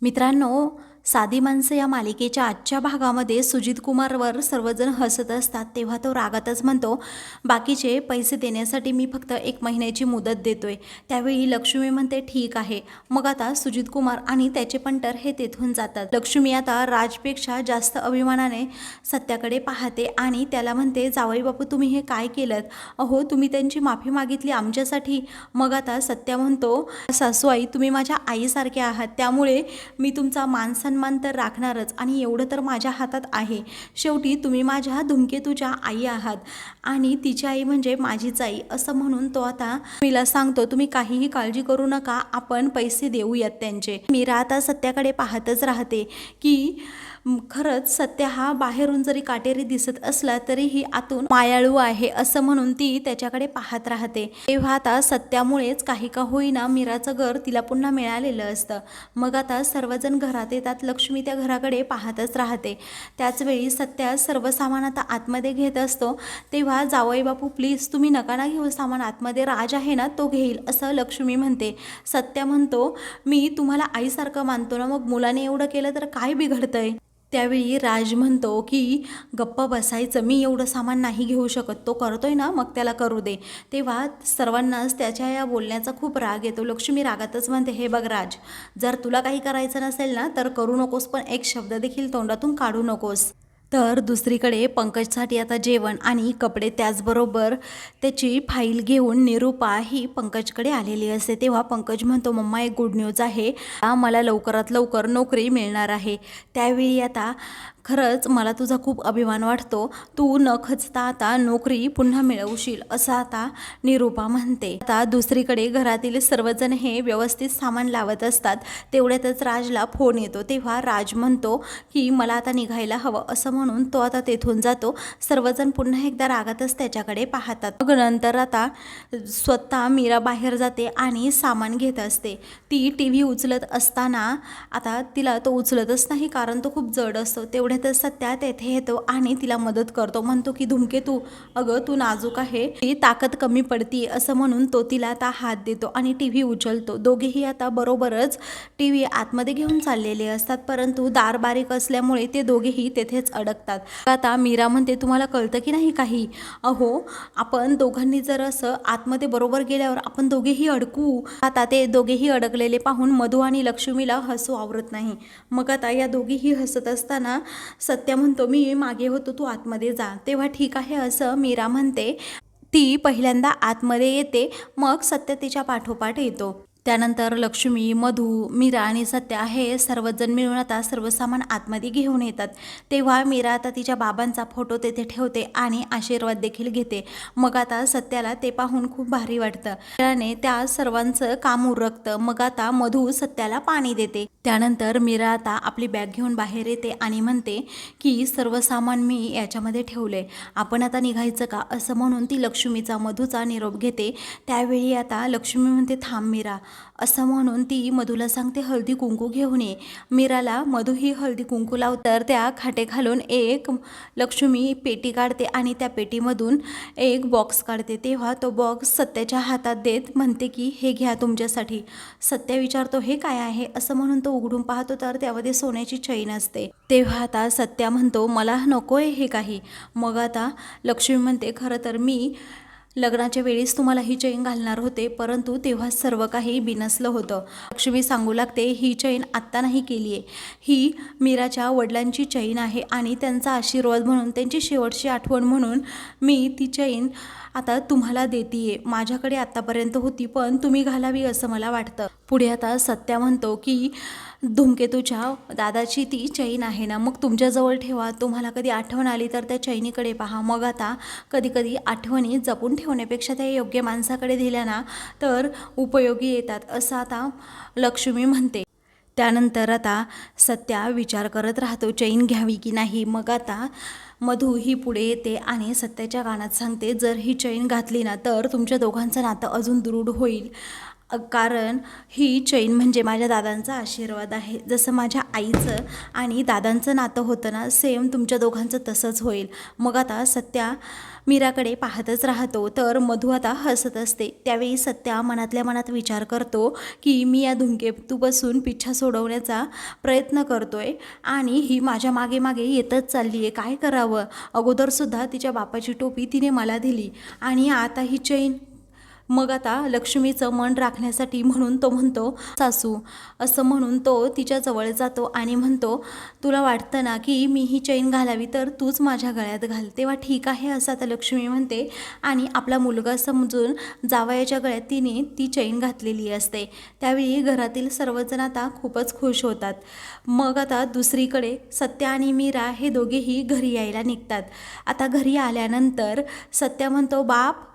मित्रांनो, साधी माणसं या मालिकेच्या आजच्या भागामध्ये सुजित कुमारवर सर्वजण हसत असतात तेव्हा तो रागातच म्हणतो, बाकीचे पैसे देण्यासाठी मी फक्त 1 महिन्याची मुदत देतोय. त्यावेळी लक्ष्मी म्हणते, ठीक आहे. मग आता सुजित कुमार आणि त्याचे पंटर हे तेथून जातात. लक्ष्मी आता राजपेक्षा जास्त अभिमानाने सत्याकडे पाहते आणि त्याला म्हणते, जावई बापू तुम्ही हे काय केलं? अहो तुम्ही त्यांची माफी मागितली आमच्यासाठी. मग आता सत्या म्हणतो, सासूआई तुम्ही माझ्या आईसारख्या आहात, त्यामुळे मी तुमचा मान सन्मान तर राखणारच आणि एवढं तर माझ्या हातात आहे. शेवटी तुम्ही माझ्या धूमकेतूच्या आई आहात आणि तिची आई म्हणजे माझीच आई. असं म्हणून तो आता मीला सांगतो, तुम्ही काहीही काळजी करू नका, आपण पैसे देऊयात त्यांचे. मीरा आता सत्याकडे पाहतच राहते की खरंच सत्य हा बाहेरून जरी काटेरी दिसत असला तरीही आतून मायाळू आहे असं म्हणून ती त्याच्याकडे पाहत राहते. तेव्हा आता सत्यामुळेच काही का होईना मीराचं घर तिला पुन्हा मिळालेलं असतं. मग आता सर्वजण घरात येतात. लक्ष्मी त्या घराकडे पाहतच राहते. त्याचवेळी सत्या सर्व सामान आता आतमध्ये घेत असतो. तेव्हा जावई बापू प्लीज तुम्ही नका ना घेऊ सामान आतमध्ये, राज आहे ना तो घेईल असं लक्ष्मी म्हणते. सत्या म्हणतो, मी तुम्हाला आईसारखं मानतो ना, मग मुलाने एवढं केलं तर काय बिघडतंय? त्यावेळी राज म्हणतो की गप्प बसायचं, मी एवढं सामान नाही घेऊ शकत, तो करतोय ना मग त्याला करू दे. तेव्हा सर्वांनाच त्याच्या या बोलण्याचा खूप राग येतो. लक्ष्मी रागातच म्हणते, हे बघ राज, जर तुला काही करायचं नसेल ना तर करू नकोस, पण एक शब्द देखील तोंडातून काढू नकोस. तर दुसरीकडे पंकजसाठी आता जेवण आणि कपडे त्याचबरोबर त्याची फाईल घेऊन निरूपा ही पंकजकडे आलेली असते. तेव्हा पंकज म्हणतो, मम्मा एक गुड न्यूज आहे, मला लवकरात लवकर नोकरी मिळणार आहे. त्यावेळी आता खरंच मला तुझा खूप अभिमान वाटतो, तू न खचता आता नोकरी पुन्हा मिळवशील असं आता निरूपा म्हणते. आता दुसरीकडे घरातील सर्वजण हे व्यवस्थित सामान लावत असतात. तेवढ्यातच राजला फोन येतो. तेव्हा राज म्हणतो की मला आता निघायला हवं असं म्हणून तो आता तेथून जातो. सर्वजण पुन्हा एकदा रागातच त्याच्याकडे पाहतात. मग नंतर आता स्वतः मीरा बाहेर जाते आणि सामान घेत असते. ती TV उचलत असताना आता तिला तो उचलतच नाही कारण तो खूप जड असतो. तेवढ्यातच सत्या तेथे येतो आणि तिला मदत करतो. म्हणतो की धूमकेतू, अगं तू नाजूक आहे, ती ताकद कमी पडती असं म्हणून तो तिला आता हात देतो आणि TV उचलतो. दोघेही आता बरोबरच TV आतमध्ये घेऊन चाललेले असतात, परंतु दार बारीक असल्यामुळे ते दोघेही तेथेच अडकतात. आता मीरा म्हणते, तुम्हाला कळतं की नाही काही? अहो आपण दोघांनी जर असं आतमध्ये बरोबर गेल्यावर आपण दोघेही अडकू. आता ते दोघेही अडकलेले पाहून मधू आणि लक्ष्मीला हसू आवरत नाही. मग आता या दोघीही हसत असताना सत्या म्हणतो, मी मागे होतो, तू आतमध्ये जा. तेव्हा ठीक आहे असं मीरा म्हणते. ती पहिल्यांदा आतमध्ये येते, मग सत्य तिच्या पाठोपाठ येतो. त्यानंतर लक्ष्मी, मधू, मीरा आणि सत्या हे सर्वजण मिळून आता सर्व सामान आतमध्ये घेऊन येतात. तेव्हा मीरा आता तिच्या बाबांचा फोटो तेथे ठेवते आणि आशीर्वाद देखील घेते. मग आता सत्याला ते पाहून खूप भारी वाटतं. त्याने त्या सर्वांचं काम उरकतं. मग आता मधू सत्याला पाणी देते. त्यानंतर मीरा आता आपली बॅग घेऊन बाहेर येते आणि म्हणते की सर्व सामान मी याच्यामध्ये ठेवले, आपण आता निघायचं का असं म्हणून ती लक्ष्मीचा मधूचा निरोप घेते. त्यावेळी आता लक्ष्मी म्हणते, थांब मीरा असं म्हणून ती मधूला सांगते, हळदी कुंकू घेऊन ये. मीराला मधू ही हळदी कुंकू लावतर त्या खाटेखालून एक लक्ष्मी पेटी काढते आणि त्या पेटीमधून एक बॉक्स काढते. तेव्हा तो बॉक्स सत्याच्या हातात देत म्हणते की हे घ्या तुमच्यासाठी. सत्या विचारतो, हे काय आहे असं म्हणून तो उघडून पाहतो तर त्यामध्ये सोन्याची चैन असते. तेव्हा आता सत्या म्हणतो, मला नकोय हे काही. मग आता लक्ष्मी म्हणते, खरं तर मी लग्नाच्या वेळेस तुम्हाला ही चैन घालणार होते, परंतु तेव्हा सर्व काही बिनसलं होतं. लक्ष्मी सांगू लागते, ही चैन आत्ता नाही केली आहे, ही मीराच्या वडिलांची चैन आहे आणि त्यांचा आशीर्वाद म्हणून, त्यांची शेवटची आठवण म्हणून मी ती चैन आता तुम्हाला देतीये. माझ्याकडे आत्तापर्यंत होती पण तुम्ही घालावी असं मला वाटतं. पुढे आता सत्या म्हणतो की धूमकेतूच्या दादाची ती चैन आहे ना, मग तुमच्याजवळ ठेवा, तुम्हाला कधी आठवण आली तर त्या चैनीकडे पहा. मग आता कधी कधी आठवणी जपून ठेवण्यापेक्षा त्या योग्य माणसाकडे दिल्या ना तर उपयोगी येतात असं आता लक्ष्मी म्हणते. त्यानंतर आता सत्या विचार करत राहतो चैन घ्यावी की नाही. मग आता मधू ही पुढे येते आणि सत्याच्या कानात सांगते, जर ही चैन घातली ना तर तुमच्या दोघांचं नातं अजून दृढ होईल कारण ही चैन म्हणजे माझ्या दादांचा आशीर्वाद आहे. जसं माझ्या आईचं आणि दादांचं नातं होतं ना, सेम तुमच्या दोघांचं तसंच होईल. मग आता सत्या मीराकडे पाहतच राहतो, तर मधू आता हसत असते. त्यावेळी सत्या मनातल्या मनात विचार करतो की मी या धूमकेतूपासून पिच्छा सोडवण्याचा प्रयत्न करतोय आणि ही माझ्या मागे मागे येतच चालली आहे. काय करावं? अगोदरसुद्धा तिच्या बापाची टोपी तिने मला दिली आणि आता ही चैन. मग आता लक्ष्मीचं मन राखण्यासाठी म्हणून तो म्हणतो सासू, असं म्हणून तो तिच्याजवळ जातो आणि म्हणतो, तुला वाटतं ना की मी ही चैन घालावी तर तूच माझ्या गळ्यात घाल. तेव्हा ठीक आहे असं आता लक्ष्मी म्हणते आणि आपला मुलगा समजून जावयाच्या गळ्यात तिने ती चैन घातलेली असते. त्यावेळी घरातील सर्वजण आता खूपच खुश होतात. मग आता दुसरीकडे सत्या आणि मीरा हे दोघेही घरी यायला निघतात. आता घरी आल्यानंतर सत्या म्हणतो, बाप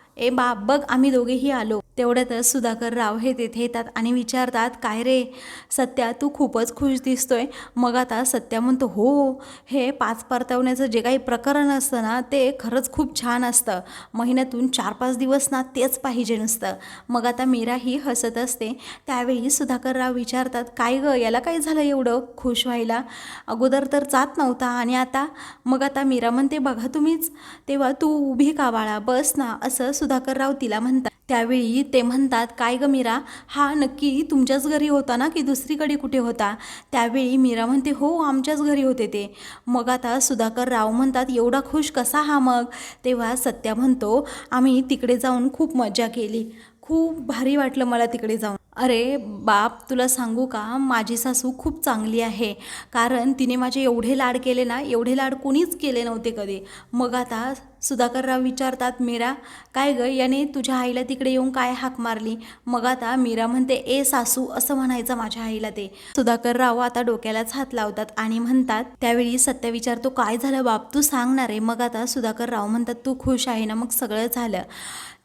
बघ आम्ही दोघेही आलो. तेवढ्यातच सुधाकरराव हे तेथे येतात आणि विचारतात, काय रे सत्या, तू खूपच खुश दिसतोय. मग आता सत्या म्हणतो, हो, हे पाच परतवण्याचं जे काही प्रकरण असतं ना, ते खरंच खूप छान असतं. महिन्यातून 4-5 दिवस ना तेच पाहिजे नुसतं. मग आता मीराही हसत असते. त्यावेळी सुधाकरराव विचारतात, काय गं, याला काय झालं एवढं खुश व्हायला? अगोदर तर जात नव्हता आणि आता? मग आता मीरा म्हणते, बघा तुम्हीच. तेव्हा तू उभी का बाळा, बस ना, असं सुधाकरराव तिला म्हणतात. त्यावेळी ते म्हणतात, काय गं मीरा, हा नक्की तुमच्याच घरी होता ना की दुसरीकडे कुठे होता? त्यावेळी मीरा म्हणते, हो, आमच्याच घरी होते ते. मग आता सुधाकरराव म्हणतात, एवढा खुश कसा हा मग? तेव्हा सत्या म्हणतो, आम्ही तिकडे जाऊन खूप मजा केली, खूप भारी वाटलं मला तिकडे जाऊन. अरे बाप, तुला सांगू का, माझी सासू खूप चांगली आहे. कारण तिने माझे एवढे लाड केले ना, एवढे लाड कोणीच केले नव्हते कधी. मग आता सुधाकरराव विचारतात, मीरा, काय गं, याने तुझ्या आईला तिकडे येऊन काय हाक मारली? मग आता मीरा म्हणते, ए सासू, असं म्हणायचं माझ्या आईला ते. सुधाकरराव आता डोक्यालाच हात लावतात आणि म्हणतात. त्यावेळी सत्य विचारतो, काय झालं बाप, तू सांगणार आहे? मग आता सुधाकरराव म्हणतात, तू खुश आहे ना? मग सगळं झालं.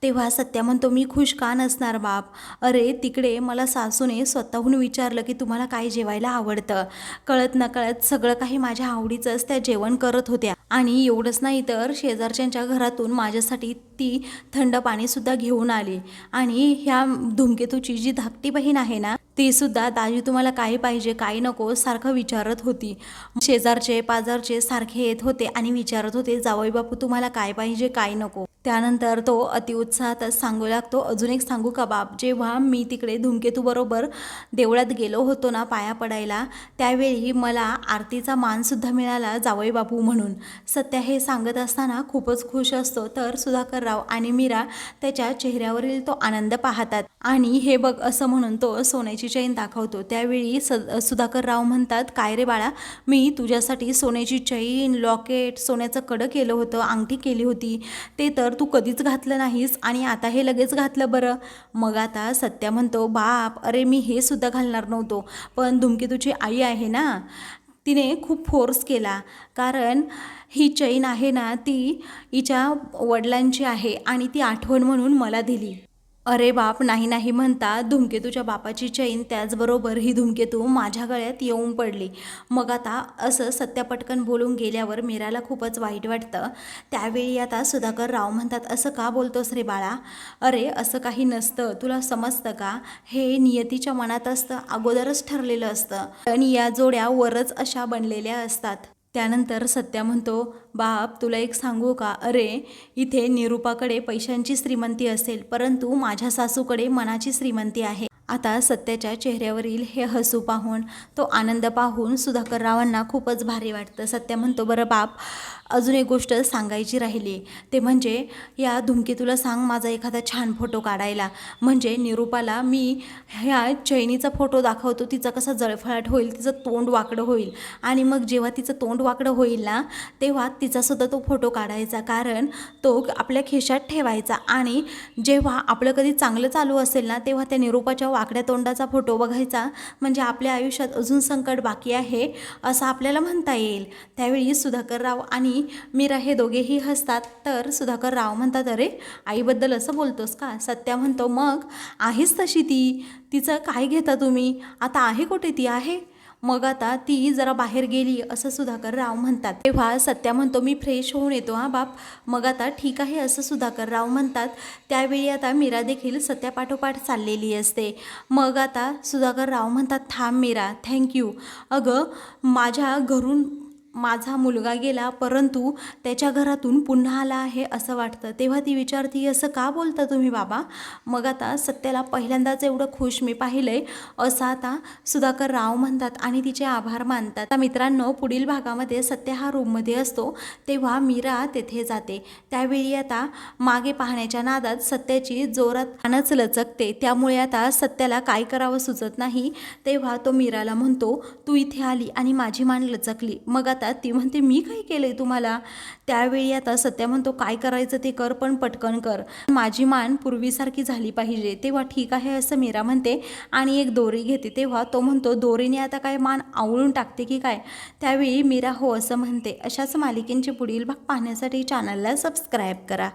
तेव्हा सत्या म्हणतो, मी खुश का नसणार बाप? अरे तिकडे मला सासूने स्वतःहून विचारलं की तुम्हाला काय जेवायला आवडतं. कळत नकळत सगळं काही माझ्या आवडीचंच त्या जेवण करत होत्या. आणि एवढंच नाही तर शेजारच्यांच्या घरातून माझ्यासाठी ती थंड पाणीसुद्धा घेऊन आली. आणि ह्या धूमकेतूची जी धाकटी बहीण आहे ना, ती सुद्धा, दाजी तुम्हाला काय पाहिजे काय नको सारखं विचारत होती. शेजारचे पाजारचे सारखे येत होते आणि विचारत होते, जावई बापू तुम्हाला काय पाहिजे काय नको. त्यानंतर तो अतिउत्साहातच सांगू लागतो, अजून एक सांगू का बाप, जेव्हा मी तिकडे धूमकेतूबरोबर देवळात गेलो होतो ना पाया पडायला, त्यावेळी मला आरतीचा मानसुद्धा मिळाला जावई बापू म्हणून. सत्या हे सांगत असताना खूपच खुश असतो. तर सुधाकरराव आणि मीरा त्याच्या चेहऱ्यावरील तो आनंद पाहतात आणि हे बघ असं म्हणून तो सोन्याची चैन दाखवतो. त्यावेळी सुधाकरराव म्हणतात, काय रे बाळा, मी तुझ्यासाठी सोन्याची चैन, लॉकेट, सोन्याचं कडं केलं होतं, अंगठी केली होती, ते तर तू कधीच घातलं नाहीस आणि आता हे लगेच घातलं बरं. मग आता सत्या म्हणतो, बाप, अरे मी हे सुद्धा घालणार नव्हतो, पण धूमकेतूची आई आहे ना, तिने खूप फोर्स केला. कारण ही चैन आहे ना, ती हिच्या वडिलांची आहे आणि ती आठवण म्हणून मला दिली. अरे बाप, नाही नाही म्हणता धूमकेतूच्या बापाची चैन, त्याचबरोबर ही धूमकेतू माझ्या गळ्यात येऊन पडली. मग आता असं सत्या पटकन बोलून गेल्यावर मीराला खूपच वाईट वाटतं. त्यावेळी आता सुधाकरराव म्हणतात, असं का बोलतोस रे बाळा? अरे असं काही नसतं, तुला समजतं का? हे नियतीच्या मनात असतं, अगोदरच ठरलेलं असतं. आणि या जोड्या वरच अशा बनलेल्या असतात. त्यानंतर सत्या म्हणतो, बाप तुला एक सांगू का? अरे इथे निरूपाकडे पैशांची श्रीमंती असेल, परंतु माझ्या सासूकडे मनाची श्रीमंती आहे. आता सत्याच्या चेहऱ्यावरील हे हसू पाहून, तो आनंद पाहून सुधाकररावांना खूपच भारी वाटतं. सत्या म्हणतो, बरं बाप, अजून एक गोष्ट सांगायची राहिली, ते म्हणजे या धूमकेतूला सांग माझा एखादा छान फोटो काढायला. म्हणजे निरूपाला मी ह्या चैनीचा फोटो दाखवतो, तिचा कसा जळफळाट होईल, तिचं तोंड वाकडं होईल आणि मग जेव्हा तिचं तोंड वाकडं होईल ना, तेव्हा तिचासुद्धा तो फोटो काढायचा. कारण तो आपल्या खिशात ठेवायचा आणि जेव्हा आपलं कधी चांगलं चालू असेल ना, तेव्हा त्या निरूपाच्या वाकड्या तोंडाचा फोटो बघायचा. म्हणजे आपल्या आयुष्यात अजून संकट बाकी आहे असं आपल्याला म्हणता येईल. त्यावेळी सुधाकरराव आणि मीरा हे दोघेही हसतात. तर सुधाकरराव म्हणतात, अरे आईबद्दल असं बोलतोस का? सत्या म्हणतो, मग आहेच तशी ती, तिचं काय घेता तुम्ही? आता आहे कुठे ती? आहे मग आता ती जरा बाहेर गेली असं सुधाकर राव म्हणतात. तेव्हा सत्या म्हणतो मी फ्रेश होऊन येतो हा बाप. मग आता ठीक आहे असं सुधाकर राव म्हणतात. त्यावेळी आता मीरा देखील सत्या पाठोपाठ चाललेली असते. मग आता सुधाकर राव म्हणतात थांब मीरा, थँक्यू. अगं माझ्या घरून माझा मुलगा गेला परंतु त्याच्या घरातून पुन्हा आला आहे असं वाटतं. तेव्हा ती विचारती असं का बोलता तुम्ही बाबा. मग आता सत्याला पहिल्यांदाच एवढं खुश मी पाहिलंय असं आता सुधाकर राव म्हणतात आणि तिचे आभार मानतात. आता मित्रांनो पुढील भागामध्ये सत्या हा रूममध्ये असतो तेव्हा मीरा तेथे जाते. त्यावेळी आता मागे पाहण्याच्या नादात सत्याची जोरात कानच लचकते. त्यामुळे आता सत्याला काय करावं सुचत नाही. तेव्हा तो मीराला म्हणतो तू इथे आली आणि माझी मान लचकली. मग आता ती म्हणते मी काय केलंय तुम्हाला. त्यावेळी आता सत्या म्हणतो काय करायचं ते कर पण पटकन कर, माझी मान पूर्वीसारखी झाली पाहिजे. तेव्हा ठीक आहे असं मीरा म्हणते आणि एक दोरी घेते. तेव्हा तो म्हणतो दोरीने आता काय मान आवळून टाकते की काय. त्यावेळी मीरा हो असं म्हणते. अशाच मालिकेंचे पुढील भाग पाहण्यासाठी चॅनलला सबस्क्राईब करा.